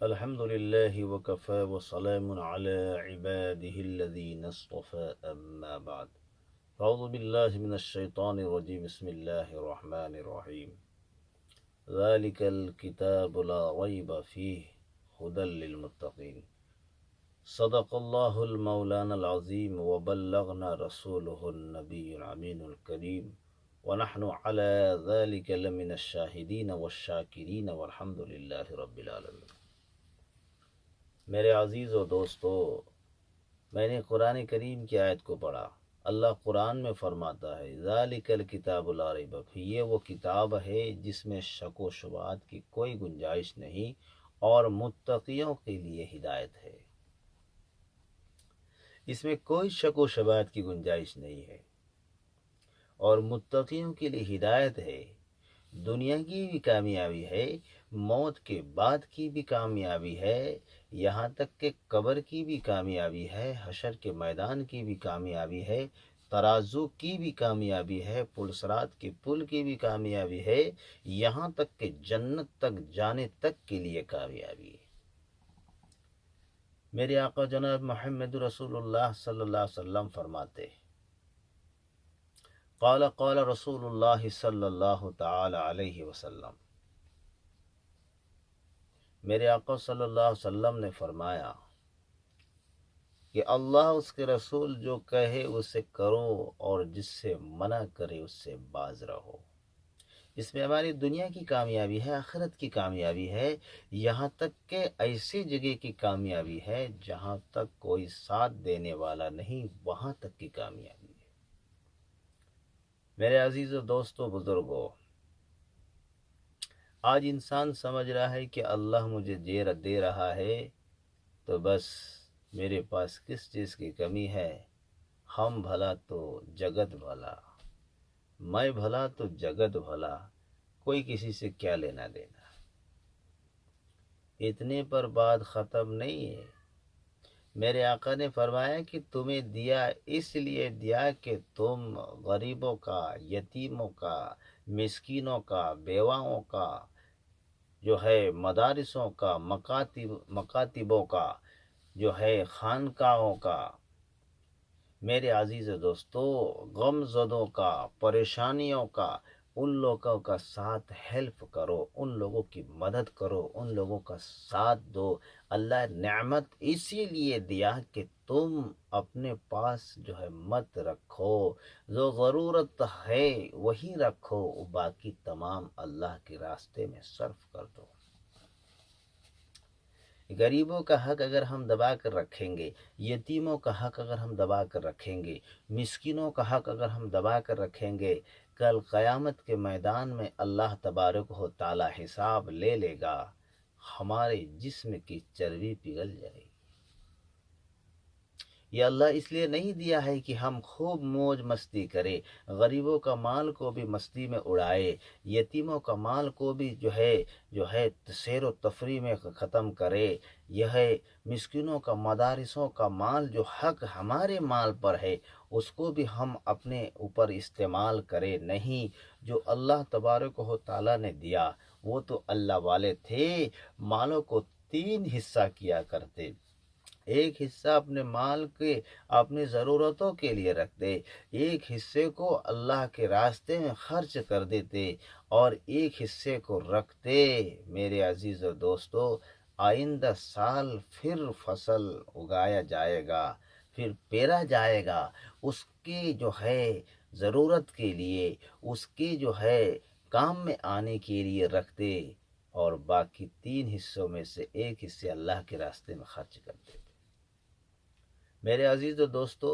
الحمد لله وكفى وسلام على عباده الذين اصطفى أما بعد. أعوذ بالله من الشيطان الرجيم. بسم الله الرحمن الرحيم. ذلك الكتاب لا ريب فيه هدى للمتقين. صدق الله المولانا العظيم وبلغنا رسوله النبي الأمين الكريم ونحن على ذلك لمن الشاهدين والشاكرين والحمد لله رب العالمين. میرے عزیز و دوستو، میں نے قرآن کریم کی آیت کو پڑھا۔ اللہ قرآن میں فرماتا ہے ذالک الکتاب لا ریب فیہ، یہ وہ کتاب ہے جس میں شک و شبہات کی کوئی گنجائش نہیں اور متقیوں کے لیے ہدایت ہے۔ اس میں کوئی شک و شبہات کی گنجائش نہیں ہے اور متقیوں کے لیے ہدایت ہے۔ دنیا کی بھی کامیابی ہے، موت کے بعد کی بھی کامیابی ہے، یہاں تک کہ قبر کی بھی کامیابی ہے، حشر کے میدان کی بھی کامیابی ہے، ترازو کی بھی کامیابی ہے، پلسرات کے پل کی بھی کامیابی ہے، یہاں تک کہ جنت تک جانے تک کے لیے کامیابی ہے۔ میرے آقا جناب محمد رسول اللہ صلی اللہ علیہ وسلم فرماتے ہیں، قال قال رسول اللہ صلی اللہ تعالی علیہ وسلم، میرے آقا صلی اللہ علیہ وسلم نے فرمایا کہ اللہ اس کے رسول جو کہے اسے کرو اور جس سے منع کرے اس سے باز رہو۔ اس میں ہماری دنیا کی کامیابی ہے، آخرت کی کامیابی ہے، یہاں تک کہ ایسی جگہ کی کامیابی ہے جہاں تک کوئی ساتھ دینے والا نہیں، وہاں تک کی کامیابی ہے۔ میرے عزیز و دوستو، بزرگوں، آج انسان سمجھ رہا ہے کہ اللہ مجھے دے رہا ہے تو بس میرے پاس کس چیز کی کمی ہے، ہم بھلا تو جگت بھلا، میں بھلا تو جگت بھلا، کوئی کسی سے کیا لینا دینا۔ اتنے پر بات ختم نہیں ہے۔ میرے آقا نے فرمایا کہ تمہیں دیا اس لیے دیا کہ تم غریبوں کا، یتیموں کا، مسکینوں کا، بیواؤں کا، جو ہے مدارسوں کا، مکاتبوں کا، جو ہے خانقاہوں کا، میرے عزیز دوستو، غم زدوں کا، پریشانیوں کا، ان لوگوں کا ساتھ ہیلپ کرو، ان لوگوں کی مدد کرو، ان لوگوں کا ساتھ دو۔ اللہ نعمت اسی لیے دیا کہ تم اپنے پاس جو ہے مت رکھو، جو ضرورت ہے وہی رکھو، باقی تمام اللہ کے راستے میں صرف کر دو۔ غریبوں کا حق اگر ہم دبا کر رکھیں گے، یتیموں کا حق اگر ہم دبا کر رکھیں گے، مسکینوں کا حق اگر ہم دبا کر رکھیں گے، کل قیامت کے میدان میں اللہ تبارک و تعالی حساب لے گا، ہمارے جسم کی چربی پگھل جائے گی۔ یہ اللہ اس لیے نہیں دیا ہے کہ ہم خوب موج مستی کریں، غریبوں کا مال کو بھی مستی میں اڑائے، یتیموں کا مال کو بھی جو ہے سیر و تفریح میں ختم کرے، یہ ہے مسکینوں کا، مدارسوں کا مال جو حق ہمارے مال پر ہے اس کو بھی ہم اپنے اوپر استعمال کرے نہیں۔ جو اللہ تبارک و تعالیٰ نے دیا وہ تو اللہ والے تھے، مالوں کو 3 حصہ کیا کرتے، ایک حصہ اپنے مال کے اپنی ضرورتوں کے لیے رکھتے، ایک حصے کو اللہ کے راستے میں خرچ کر دیتے اور ایک حصے کو رکھتے۔ میرے عزیز و دوستو، آئندہ سال پھر فصل اگایا جائے گا، پھر پیرا جائے گا، اس کی جو ہے ضرورت کے لیے، اس کی جو ہے کام میں آنے کے لیے رکھتے اور باقی 3 حصوں میں سے ایک حصے اللہ کے راستے میں خرچ کرتے۔ میرے عزیز و دوستو،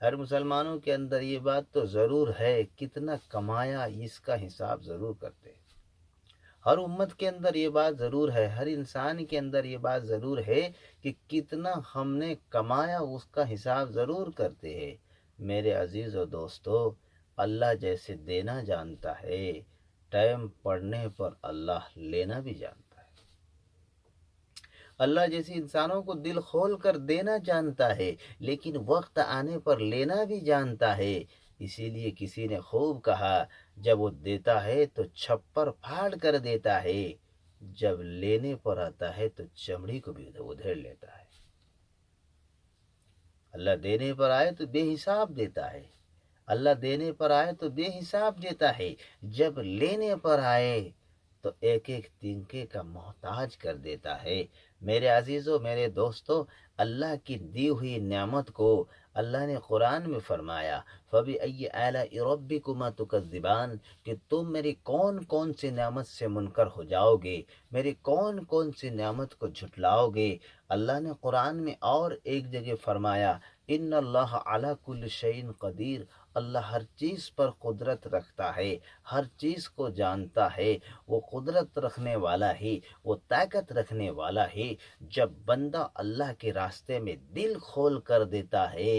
ہر مسلمانوں کے اندر یہ بات تو ضرور ہے، کتنا کمایا اس کا حساب ضرور کرتے ہیں۔ ہر امت کے اندر یہ بات ضرور ہے، ہر انسان کے اندر یہ بات ضرور ہے کہ کتنا ہم نے کمایا اس کا حساب ضرور کرتے ہیں۔ میرے عزیز و دوستو، اللہ جیسے دینا جانتا ہے، ٹائم پڑنے پر اللہ لینا بھی جانتا ہے۔ اللہ جیسے انسانوں کو دل کھول کر دینا جانتا ہے لیکن وقت آنے پر لینا بھی جانتا ہے۔ اسی لیے کسی نے خوب کہا، جب وہ دیتا ہے تو چھپر پھاڑ کر دیتا ہے، جب لینے پر آتا ہے تو چمڑی کو بھی ادھیڑ لیتا ہے۔ اللہ دینے پر آئے تو بے حساب دیتا ہے، اللہ دینے پر آئے تو بے حساب دیتا ہے، جب لینے پر آئے تو ایک ایک تنکے کا محتاج کر دیتا ہے۔ میرے عزیزو، میرے دوستو، اللہ کی دی ہوئی نعمت کو اللہ نے قرآن میں فرمایا فَبِأَيِّ آلَاءِ رَبِّكُمَا تُكَذِّبَانِ کہ تم میری کون کون سی نعمت سے منکر ہو جاؤ گے، میری کون کون سی نعمت کو جھٹلاؤ گے۔ اللہ نے قرآن میں اور ایک جگہ فرمایا ان اللہ علی کل شیء قدیر، اللہ ہر چیز پر قدرت رکھتا ہے، ہر چیز کو جانتا ہے، وہ قدرت رکھنے والا ہی، وہ طاقت رکھنے والا ہی۔ جب بندہ اللہ کے راستے میں دل کھول کر دیتا ہے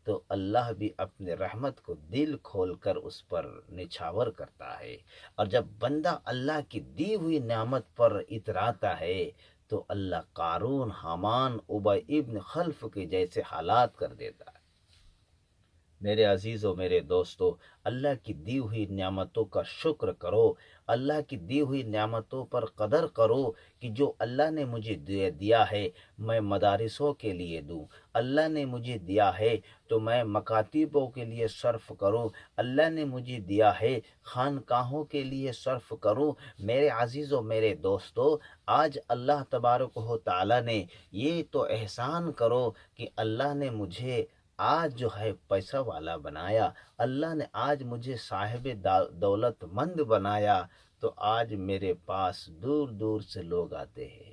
تو اللہ بھی اپنے رحمت کو دل کھول کر اس پر نچھاور کرتا ہے، اور جب بندہ اللہ کی دی ہوئی نعمت پر اتراتا ہے تو اللہ قارون، حامان، ابی ابن خلف کے جیسے حالات کر دیتا ہے۔ میرے عزیزو، میرے دوستو، اللہ کی دی ہوئی نعمتوں کا شکر کرو، اللہ کی دی ہوئی نعمتوں پر قدر کرو کہ جو اللہ نے مجھے دیا ہے میں مدارسوں کے لیے دوں، اللہ نے مجھے دیا ہے تو میں مکاتبوں کے لیے صرف کروں، اللہ نے مجھے دیا ہے خانقاہوں کے لیے صرف کروں۔ میرے عزیزو، میرے دوستو، آج اللہ تبارک و تعالی نے یہ تو احسان کرو کہ اللہ نے مجھے آج جو ہے پیسہ والا بنایا، اللہ نے آج مجھے صاحب دولت مند بنایا، تو آج میرے پاس دور دور سے لوگ آتے ہیں،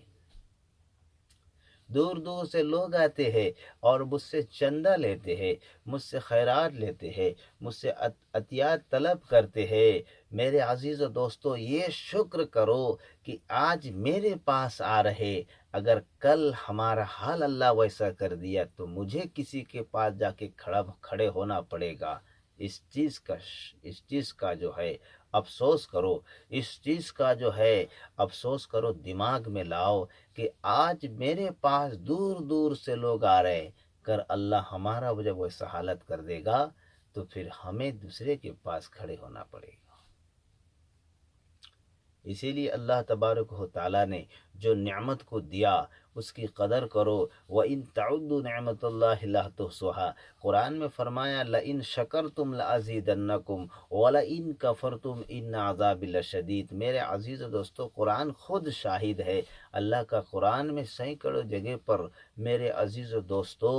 دور دور سے لوگ آتے ہیں اور مجھ سے چندہ لیتے ہیں، مجھ سے خیرات لیتے ہیں، مجھ سے عطیات طلب کرتے ہیں۔ میرے عزیز و دوستو، یہ شکر کرو کہ آج میرے پاس آ رہے، اگر کل ہمارا حال اللہ ویسا کر دیا تو مجھے کسی کے پاس جا کے کھڑے ہونا پڑے گا۔ اس چیز کا جو ہے افسوس کرو، اس چیز کا جو ہے افسوس کرو، دماغ میں لاؤ کہ آج میرے پاس دور دور سے لوگ آ رہے، کر اللہ ہمارا جب ویسا حالت کر دے گا تو پھر ہمیں دوسرے کے پاس کھڑے ہونا پڑے گا۔ اسی لیے اللہ تبارک و تعالیٰ نے جو نعمت کو دیا اس کی قدر کرو۔ وَإِن تَعُدُّوا نِعْمَتَ اللَّهِ لَا تُحْصُوهَا، قرآن میں فرمایا لَإِن شَكَرْتُمْ لَأَزِيدَنَّكُمْ وَلَإِن كَفَرْتُمْ إِنَّ عَذَابِ لَشَدِيدٌ۔ میرے عزیز و دوستو، قرآن خود شاہد ہے، اللہ کا قرآن میں سینکڑوں جگہ پر میرے عزیز و دوستو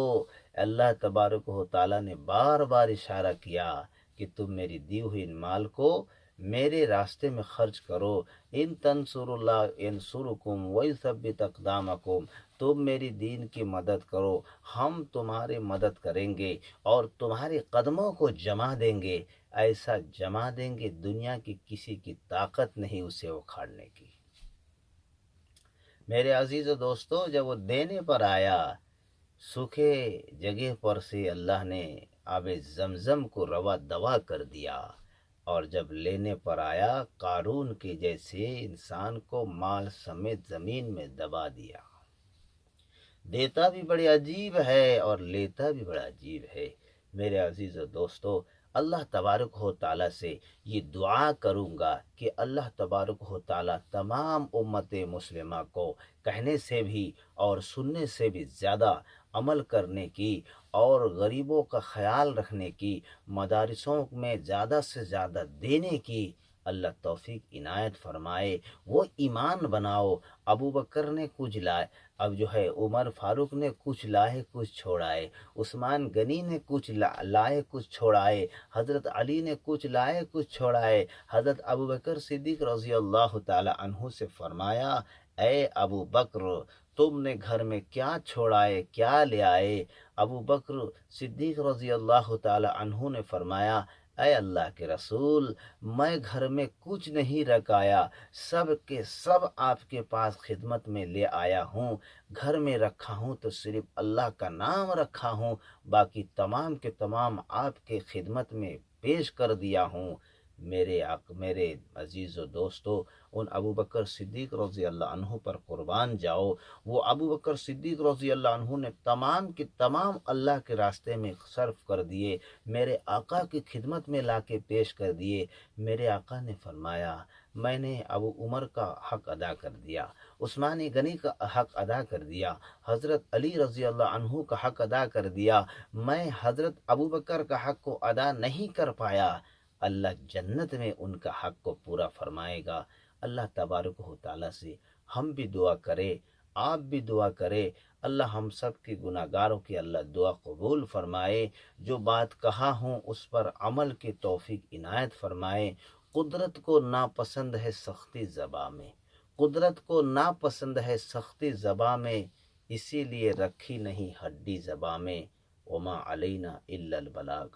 اللہ تبارک و تعالیٰ نے بار بار اشارہ کیا کہ تم میری دی ہوئی مال کو میرے راستے میں خرچ کرو۔ ان تنصر اللہ ینصرکم ویثبت اقدامکم، تم میری دین کی مدد کرو، ہم تمہاری مدد کریں گے اور تمہارے قدموں کو جما دیں گے، ایسا جما دیں گے دنیا کی کسی کی طاقت نہیں اسے اکھاڑنے کی۔ میرے عزیز و دوستو، جب وہ دینے پر آیا، سوکھے جگہ پر سے اللہ نے آب زمزم کو روا دوا کر دیا، اور جب لینے پر آیا قارون کے جیسے انسان کو مال سمیت زمین میں دبا دیا۔ دیتا بھی بڑے عجیب ہے اور لیتا بھی بڑا عجیب ہے۔ میرے عزیز و دوستو، اللہ تبارک و تعالیٰ سے یہ دعا کروں گا کہ اللہ تبارک و تعالیٰ تمام امت مسلمہ کو کہنے سے بھی اور سننے سے بھی زیادہ عمل کرنے کی اور غریبوں کا خیال رکھنے کی، مدارسوں میں زیادہ سے زیادہ دینے کی اللہ توفیق عنایت فرمائے۔ وہ ایمان بناؤ، ابو بکر نے کچھ لائے، اب جو ہے عمر فاروق نے کچھ لائے کچھ چھوڑائے، عثمان غنی نے کچھ لائے کچھ چھوڑائے، حضرت علی نے کچھ لائے کچھ چھوڑائے۔ حضرت ابو بکر صدیق رضی اللہ تعالی عنہ سے فرمایا، اے ابو بکر، تم نے گھر میں کیا چھوڑائے کیا لے آئے؟ ابو بکر صدیق رضی اللہ تعالی عنہ نے فرمایا، اے اللہ کے رسول، میں گھر میں کچھ نہیں رکھ آیا، سب کے سب آپ کے پاس خدمت میں لے آیا ہوں، گھر میں رکھا ہوں تو صرف اللہ کا نام رکھا ہوں، باقی تمام کے تمام آپ کے خدمت میں پیش کر دیا ہوں۔ میرے عزیز و دوستو، ان ابو بکر صدیق رضی اللہ عنہ پر قربان جاؤ۔ وہ ابو بکر صدیق رضی اللہ عنہ نے تمام کے تمام اللہ کے راستے میں صرف کر دیے، میرے آقا کی خدمت میں لا کے پیش کر دیے۔ میرے آقا نے فرمایا، میں نے ابو عمر کا حق ادا کر دیا، عثمان غنی کا حق ادا کر دیا، حضرت علی رضی اللہ عنہ کا حق ادا کر دیا، میں حضرت ابو بکر کا حق کو ادا نہیں کر پایا، اللہ جنت میں ان کا حق کو پورا فرمائے گا۔ اللہ تبارک و تعالیٰ سے ہم بھی دعا کرے، آپ بھی دعا کرے، اللہ ہم سب کے گناہ گاروں کی اللہ دعا قبول فرمائے، جو بات کہا ہوں اس پر عمل کی توفیق عنایت فرمائے۔ قدرت کو ناپسند ہے سختی زباں میں، قدرت کو ناپسند ہے سختی زباں میں، اسی لیے رکھی نہیں ہڈی زباں میں۔ وما علینا الا البلاغ۔